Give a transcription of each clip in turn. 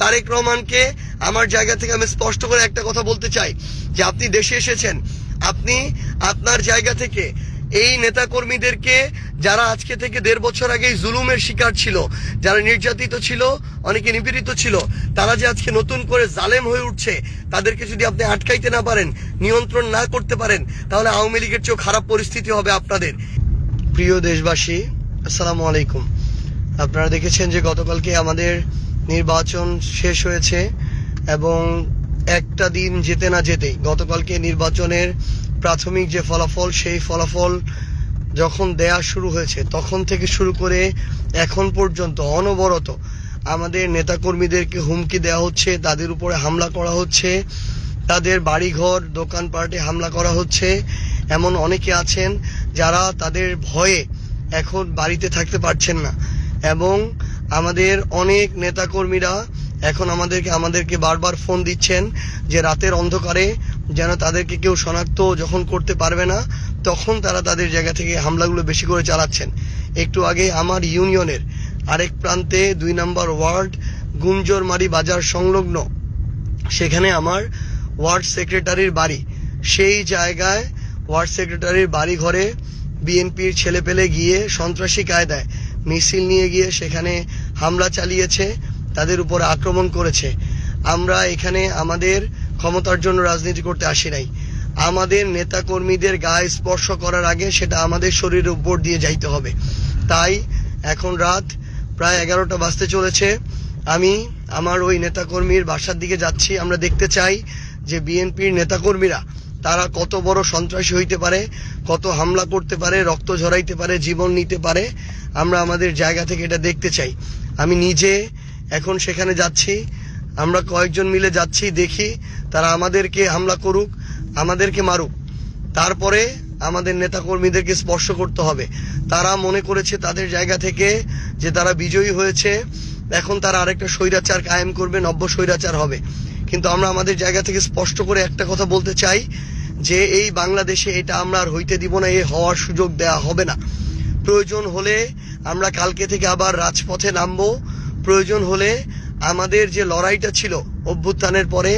তারেক রহমানকে আমার জায়গা থেকে আমি স্পষ্ট করে একটা কথা বলতে চাই যে আপনি দেশে এসেছেন, আপনি আপনার জায়গা থেকে এই নেতাকর্মীদেরকে যারা আজকে থেকে 1.5 বছর আগেই জুলুমের শিকার ছিল, যারা নির্যাতিত ছিল, অনেকে নিপীড়িত ছিল, তারা যে আজকে নতুন করে জালেম হয়ে উঠছে, তাদেরকে যদি আপনি আটকাইতে না পারেন, নিয়ন্ত্রণ না করতে পারেন, তাহলে আওয়ামী লীগের চেয়েও খারাপ পরিস্থিতি হবে আপনাদের। প্রিয় দেশবাসী, আসসালামু আলাইকুম। আপনারা দেখেছেন যে গতকালকে আমাদের নির্বাচন শেষ হয়েছে এবং একটা দিন যেতে না যেতেই গতকালকে নির্বাচনের প্রাথমিক যে ফলাফল, সেই ফলাফল যখন দেয়া শুরু হয়েছে তখন থেকে শুরু করে এখন পর্যন্ত অনবরত আমাদের নেতাকর্মীদেরকে হুমকি দেওয়া হচ্ছে, তাদের উপরে হামলা করা হচ্ছে, তাদের বাড়িঘর দোকানপাটে হামলা করা হচ্ছে। এমন অনেকে আছেন যারা তাদের ভয়ে এখন বাড়িতে থাকতে পারছেন না এবং আমাদের অনেক নেতাকর্মীরা এখন আমাদেরকে বারবার ফোন দিচ্ছেন যে রাতের অন্ধকারে যেন তাদেরকে কেউ শনাক্ত যখন করতে পারবে না তখন তারা তাদের জায়গা থেকে হামলাগুলো বেশি করে চালাচ্ছেন। একটু আগে আমার ইউনিয়নের আরেক প্রান্তে 2 নম্বর ওয়ার্ড গুঞ্জরমারি বাজার সংলগ্ন, সেখানে আমার ওয়ার্ড সেক্রেটারির বাড়ি, সেই জায়গায় ওয়ার্ড সেক্রেটারির বাড়ি ঘরে বিএনপির ছেলেপেলে গিয়ে সন্ত্রাসী কায়দায় মিছিল নিয়ে গিয়ে সেখানে হামলা চালিয়েছে, তাদের উপর আক্রমণ করেছে। আমরা এখানে আমাদের ক্ষমতার জন্য রাজনীতি করতে আসি নাই। আমাদের নেতাকর্মীদের গায়ে স্পর্শ করার আগে সেটা আমাদের শরীরের উপর দিয়ে যাইতে হবে। তাই এখন রাত প্রায় 11টা বাজতে চলেছে, আমি আমার ওই নেতাকর্মীর বাসার দিকে যাচ্ছি। আমরা দেখতে চাই যে বিএনপির নেতাকর্মীরা তারা কত বড় সন্ত্রাসী হইতে পারে, কত হামলা করতে পারে, রক্ত ঝরাইতে পারে, জীবন নিতে পারে। আমরা আমাদের জায়গা থেকে এটা দেখতে চাই। আমি নিজে এখন সেখানে যাচ্ছি, আমরা কয়েকজন মিলে যাচ্ছি, দেখি তারা আমাদেরকে হামলা করুক, আমাদেরকে মারুক, তারপরে আমাদের নেতাকর্মীদেরকে স্পর্শ করতে হবে। তারা মনে করেছে তাদের জায়গা থেকে যে তারা বিজয়ী হয়েছে, এখন তারা আরেকটা স্বৈরাচার কায়েম করবে, নব্য স্বৈরাচার হবে। কিন্তু আমরা আমাদের জায়গা থেকে স্পষ্ট করে একটা কথা বলতে চাই যে এই বাংলাদেশে এটা আমরা আর হইতে দিব না, এ হওয়ার সুযোগ দেয়া হবে না। প্রয়োজন হলে আমরা কালকে থেকে আবার রাজপথে নামবো। প্রয়োজন হলে আমাদের যে লড়াইটা ছিল অভ্যুত্থানের পরে,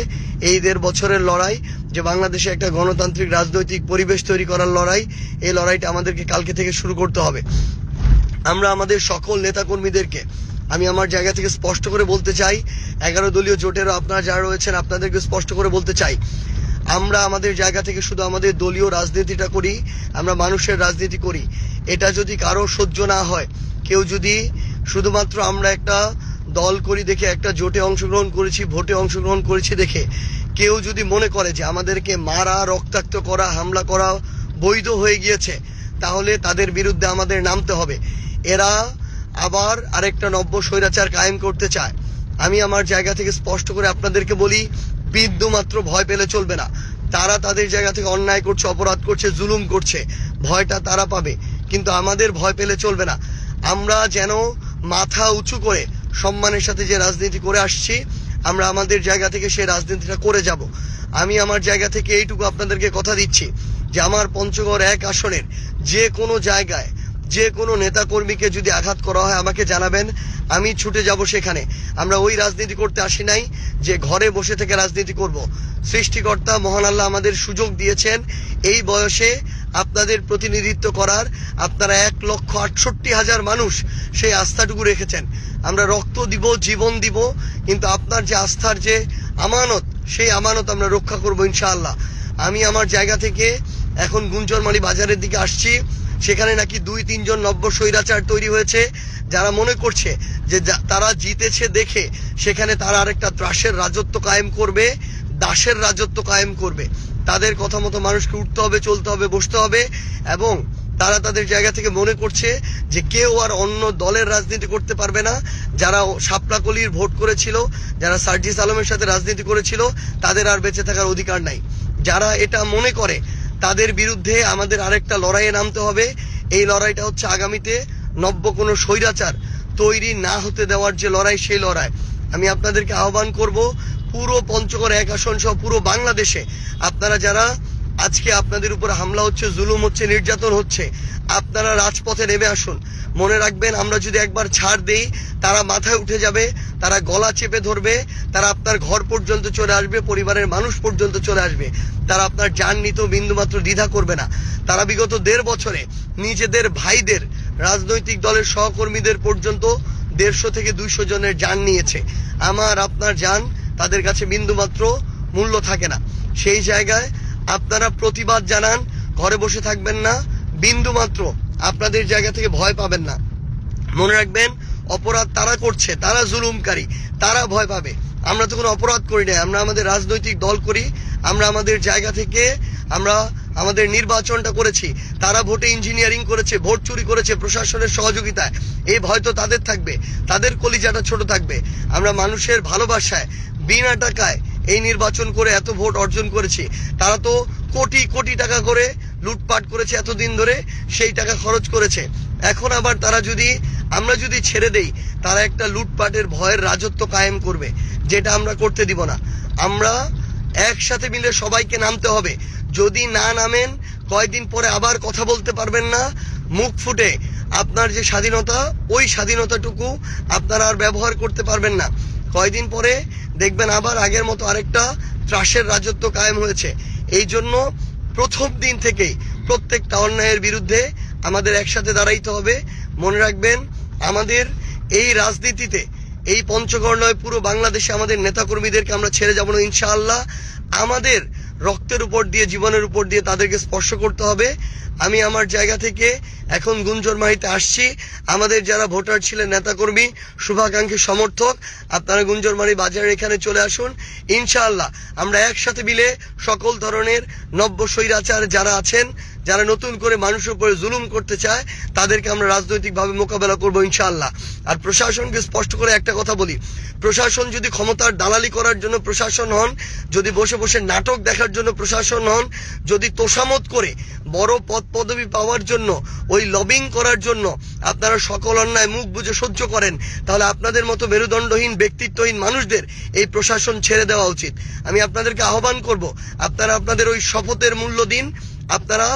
এই 1.5 বছরের লড়াই, যে বাংলাদেশে একটা গণতান্ত্রিক রাজনৈতিক পরিবেশ তৈরি করার লড়াই, এই লড়াইটা আমাদেরকে কালকে থেকে শুরু করতে হবে। আমরা আমাদের সকল নেতাকর্মীদেরকে আমি আমার জায়গা থেকে স্পষ্ট করে বলতে চাই, 11 দলীয় জোটেরও আপনারা যারা রয়েছেন আপনাদেরকে স্পষ্ট করে বলতে চাই, আমরা আমাদের জায়গা থেকে শুধু আমাদের দলীয় রাজনীতিটা করি, আমরা মানুষের রাজনীতি করি। এটা যদি কারো সহ্য না হয়, কেউ যদি শুধুমাত্র আমরা একটা দল করি দেখে, একটা জোটে অংশগ্রহণ করেছি, ভোটে অংশগ্রহণ করেছি দেখে কেউ যদি মনে করে যে আমাদেরকে মারা, রক্তাক্ত করা, হামলা করা বৈধ হয়ে গিয়েছে, তাহলে তাদের বিরুদ্ধে আমাদের নামতে হবে। এরা আবার আরেকটা নব্য স্বৈরাচার কায়েম করতে চায়। আমি আমার জায়গা থেকে স্পষ্ট করে আপনাদেরকে বলি, বিন্দু মাত্র ভয় পেলে চলবে না। তারা তাদের জায়গা থেকে অন্যায় করছে, অপরাধ করছে, জুলুম করছে, ভয়টা তারা পাবে, কিন্তু আমাদের ভয় পেলে চলবে না। আমরা যেন মাথা উঁচু করে সম্মানের সাথে যে রাজনীতি করে আসছি, আমরা আমাদের জায়গা থেকে সেই রাজনীতিটা করে যাব। আমি আমার জায়গা থেকে এইটুকু আপনাদেরকে কথা দিচ্ছি যে আমার পঞ্চগড় 1 আসনের যে কোনো জায়গায় যে কোনো নেতাকর্মীকে যদি আঘাত করা হয় আমাকে জানাবেন, আমি ছুটে যাব সেখানে। আমরা ওই রাজনীতি করতে আসি নাই যে ঘরে বসে থেকে রাজনীতি করব। সৃষ্টিকর্তা মহান আল্লাহ আমাদের সুযোগ দিয়েছেন এই বয়সে আপনাদের প্রতিনিধিত্ব করার। আপনারা 1,68,000 মানুষ সেই আস্থাটুকু রেখেছেন। আমরা রক্ত দিব, জীবন দিব, কিন্তু আপনার যে আস্থার যে আমানত, সেই আমানত আমরা রক্ষা করব ইনশাআল্লাহ। আমি আমার জায়গা থেকে এখন গুঞ্জরমারি বাজারের দিকে আসছি। সেখানে নাকি 2-3 জন নব্য স্বৈরাচার তৈরি হয়েছে, যারা মনে করছে যে তারা জিতেছে দেখে সেখানে তারা আরেকটা ত্রাসের রাজত্ব কায়েম করবে, দাসের রাজত্ব কায়েম করবে। তাদের কথা মতো মানুষকে উঠতে হবে, চলতে হবে, বসতে হবে। এবং তারা তাদের জায়গা থেকে মনে করছে যে কেউ আর অন্য দলের রাজনীতি করতে পারবে না। যারা শাপলাকলির ভোট করেছিল, যারা সার্জিস আলমের সাথে রাজনীতি করেছিল, তাদের আর বেঁচে থাকার অধিকার নাই। যারা এটা মনে করে তাদের বিরুদ্ধে আমাদের আরেকটা লড়াইয়ে নামতে হবে। এই লড়াইটা হচ্ছে আগামীতে নব্য কোনো স্বৈরাচার তৈরি না হতে দেওয়ার যে লড়াই, সেই লড়াই। আমি আপনাদেরকে আহ্বান করব, পুরো পঞ্চগড় 1 আসন সহ পুরো বাংলাদেশে আপনারা যারা আজকে আপনাদের উপর হামলা হচ্ছে, জুলুম হচ্ছে, নির্যাতন হচ্ছে, আপনারা রাজপথে নেমে আসুন। মনে রাখবেন, আমরা যদি একবার ছাড় দেই, তারা মাথায় উঠে যাবে, তারা গলা চেপে ধরবে, তারা আপনার ঘর পর্যন্ত চলে আসবে, পরিবারের মানুষ পর্যন্ত চলে আসবে। তারা আপনার জান নিতেও বিন্দুমাত্র দ্বিধা করবে না। তারা বিগত 1.5 বছরে নিজেদের ভাইদের, রাজনৈতিক দলের সহকর্মীদের পর্যন্ত 150 থেকে 200 জনের জান নিয়েছে। আমার আপনার জান তাদের কাছে বিন্দুমাত্র মূল্য থাকে না। সেই জায়গায় আপনারা প্রতিবাদ জানান, ঘরে বসে থাকবেন না, বিন্দুমাত্র আপনাদের জায়গা থেকে ভয় পাবেন না। মনে রাখবেন, অপরাধ তারা করছে, তারা জুলুমকারী, তারা ভয় পাবে। আমরা তো কোনো অপরাধ করি না, আমরা আমাদের রাজনৈতিক দল করি, আমরা আমাদের জায়গা থেকে আমরা আমাদের নির্বাচনটা করেছি। তারা ভোটে ইঞ্জিনিয়ারিং করেছে, ভোট চুরি করেছে প্রশাসনের সহযোগিতায়। এই ভয় তো তাদের থাকবে, তাদের কলিজাটা ছোট থাকবে। আমরা মানুষের ভালোবাসায় বিনা টাকায় এই নির্বাচন করে এত ভোট অর্জন করেছি। তারা তো কোটি কোটি টাকা করে লুটপাট করেছে এতদিন ধরে, সেই টাকা খরচ করেছে। এখন আবার আমরা যদি ছেড়ে দেই, তারা একটা লুটপাটের ভয়ের রাজত্ব কায়েম করবে, যেটা আমরা করতে দিব না। আমরা একসাথে মিলে সবাইকে নামতে হবে। যদি না নামেন, কয়েকদিন পরে আবার কথা বলতে পারবেন না মুখ ফুটে। আপনার যে স্বাধীনতা, ওই স্বাধীনতাটুকু আপনারা আর ব্যবহার করতে পারবেন না। কয়েকদিন পরে দেখবেন আবার আগের মতো আরেকটা ত্রাসের রাজত্ব কায়েম হয়েছে। এই জন্য প্রথম দিন থেকেই প্রত্যেকটা অন্যায়ের বিরুদ্ধে আমাদের একসাথে দাঁড়াইতে হবে। মনে রাখবেন, আমাদের এই রাজনীতিতে, এই পঞ্চগড় নয়, পুরো বাংলাদেশে আমাদের নেতাকর্মীদেরকে আমরা ছেড়ে যাব না ইনশাআল্লাহ। আমাদের রক্তের উপর দিয়ে, জীবনের উপর দিয়ে তাদেরকে স্পর্শ করতে হবে। আমি আমার জায়গা থেকে এখন গুঞ্জরমারিতে আসছি। আমাদের যারা ভোটার ছিলেন, নেতাকর্মী, শুভাকাঙ্ক্ষী, সমর্থক, আপনারা গুঞ্জরমারি বাজারের এখানে চলে আসুন। ইনশাআল্লাহ আমরা একসাথে মিলে সকল ধরনের নব্য স্বৈরাচার যারা আছেন, যারা নতুন করে মানুষের উপরে জুলুম করতে চায়, তাদেরকে আমরা রাজনৈতিকভাবে মোকাবেলা করবো ইনশাআল্লাহ। আর প্রশাসনকে স্পষ্ট করে একটা কথা বলি, প্রশাসন যদি ক্ষমতার দালালি করার জন্য প্রশাসন হন, যদি বসে বসে নাটক দেখার জন্য প্রশাসন হন, যদি তোষামত করে বড় পদ পদবি পাওয়ার জন্য, ওই লবিং করার জন্য আপনারা সকল অন্যায় মুখ বুজে সহ্য করেন, তাহলে আপনাদের মতো মেরুদণ্ডহীন, ব্যক্তিত্বহীন মানুষদের এই প্রশাসন ছেড়ে দেওয়া উচিত। আমি আপনাদেরকে আহ্বান করব, আপনারা আপনাদের ওই শপথের মূল্য দিন। আপনারা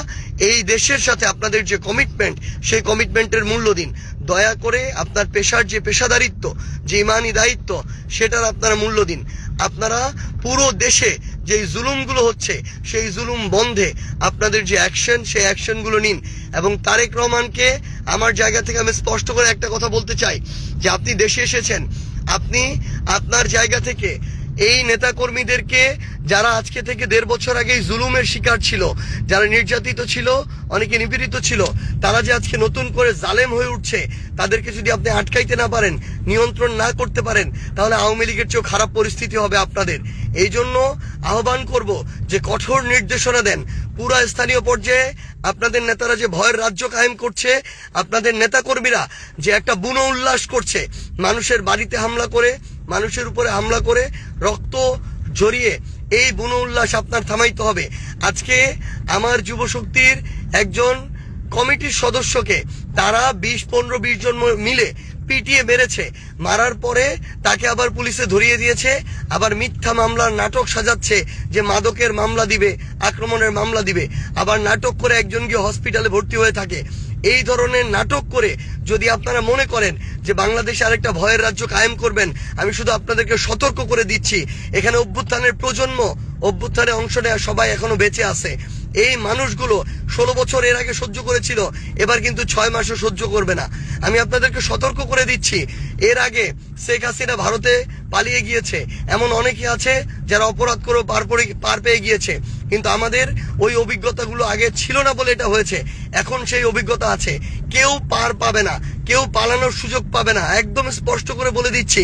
এই দেশের সাথে আপনাদের যে কমিটমেন্ট, সেই কমিটমেন্টের মূল্য দিন। দয়া করে আপনার পেশার যে পেশাদারিত্ব, যে ইমানি দায়িত্ব, সেটার আপনারা মূল্য দিন। আপনারা পুরো দেশে যে জুলুমগুলো হচ্ছে, সেই জুলুম বন্ধে আপনাদের যে অ্যাকশন, সেই অ্যাকশনগুলো নিন। এবং তারেক রহমানকে আমার জায়গা থেকে আমি স্পষ্ট করে একটা কথা বলতে চাই, যে আপনি দেশে এসেছেন, আপনি আপনার জায়গা থেকে এই নেতাকর্মীদেরকে, যারা আজকে থেকে 1.5 বছর আগেই জুলুমের শিকার ছিল, যারা নির্যাতিত ছিল, অনেকে নিপীড়িত ছিল, তারা যে আজকে নতুন করে জালেম হয়ে উঠছে, তাদেরকে যদি আপনি আটকাইতে না পারেন, নিয়ন্ত্রণ না করতে পারেন, তাহলে আওয়ামী লীগের চেয়েও খারাপ পরিস্থিতি হবে আপনাদের। এই জন্য আহ্বান করব যে কঠোর নির্দেশনা দেন। পুরা স্থানীয় পর্যায়ে আপনাদের নেতারা যে ভয়ের রাজ্য কায়েম করছে, আপনাদের নেতাকর্মীরা যে একটা বুনো উল্লাস করছে, মানুষের বাড়িতে হামলা করে, মানুষের উপরে হামলা করে, রক্ত ঝরিয়ে, এই বুনো উল্লাস আপনার থামাইতে হবে। আজকে আমার যুব শক্তির একজন কমিটির সদস্যকে তারা 15-20 জন মিলে পিটিয়ে মেরেছে। মারার পরে তাকে আবার পুলিশে ধরিয়ে দিয়েছে, আবার মিথ্যা মামলার নাটক সাজাচ্ছে যে মাদকের মামলা দিবে, আক্রমণের মামলা দিবে, আবার নাটক করে একজন গিয়ে হসপিটালে ভর্তি হয়ে থাকে। এই ধরনের নাটক করে যদি আপনারা মনে করেন যে বাংলাদেশে আরেকটা ভয়ের রাজ্য কায়েম করবেন, আমি শুধু আপনাদেরকে সতর্ক করে দিচ্ছি, এখানে অভ্যুত্থানের প্রজন্ম, অভ্যুত্থানে অংশ নেওয়া সবাই এখনো বেঁচে আছে। এই মানুষগুলো 16 বছর এর আগে সহ্য করেছিল, এবার কিন্তু 6 মাসও সহ্য করবে না। আমি আপনাদেরকে সতর্ক করে দিচ্ছি, এর আগে শেখ হাসিনা ভারতে পালিয়ে গিয়েছে, এমন অনেকে আছে যারা অপরাধ করে পার পেয়ে গিয়েছে, কিন্তু আমাদের ওই অভিজ্ঞতাগুলো আগে ছিল না বলে এটা হয়েছে। এখন সেই অভিজ্ঞতা আছে, কেউ পার পাবে না, কেউ পালানোর সুযোগ পাবে না। একদম স্পষ্ট করে বলে দিচ্ছি,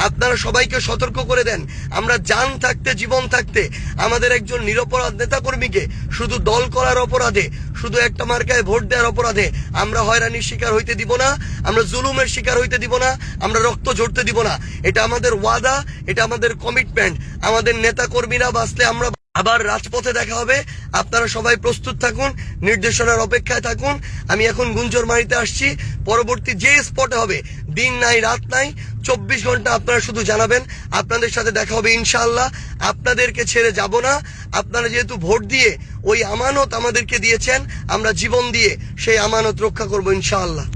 আপনারা সবাইকে সতর্ক করে দেন। আমরা জান থাকতে, জীবন থাকতে আমাদের একজন নিরপরাধ নেতাকর্মীকে শুধু দল করার অপরাধে, শুধু একটা মার্কায় ভোট দেওয়ার অপরাধে আমরা হয়রানির শিকার হইতে দিব না, আমরা জুলুমের শিকার হইতে দিব না, আমরা রক্ত ঝরতে দিব না। এটা আমাদের ওয়াদা, এটা আমাদের কমিটমেন্ট। আমাদের নেতাকর্মীরা বাঁচলে আমরা আবার রাজপথে দেখা হবে। আপনারা সবাই প্রস্তুত থাকুন, নির্দেশনার অপেক্ষায় থাকুন। আমি এখন গুঞ্জরমারিতে আসছি, পরবর্তী যে স্পটে হবে, দিন নাই রাত নাই, 24 ঘন্টা আপনারা শুধু জানাবেন, আপনাদের সাথে দেখা হবে ইনশাআল্লাহ। আপনাদেরকে ছেড়ে যাব না। আপনারা যেহেতু ভোট দিয়ে ওই আমানত আমাদেরকে দিয়েছেন, আমরা জীবন দিয়ে সেই আমানত রক্ষা করব ইনশাআল্লাহ।